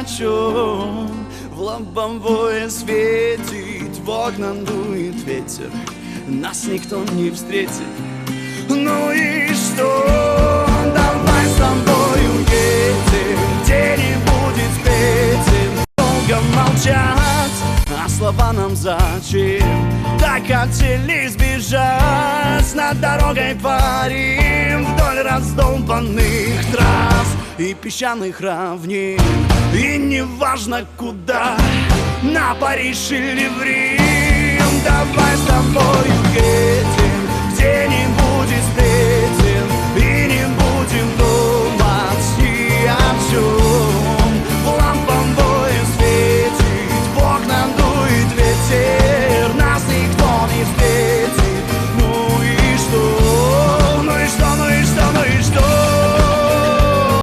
ночью в лобовое светит, в окна дует ветер, нас никто не встретит. Ну и что? Давай с тобою едем, где не будет петель. Долго молчать, а слова нам зачем? Так хотели сбежать, над дорогой парим, вдоль раздолбанных трасс и песчаных равнин. И неважно куда, на Париж или в Рим,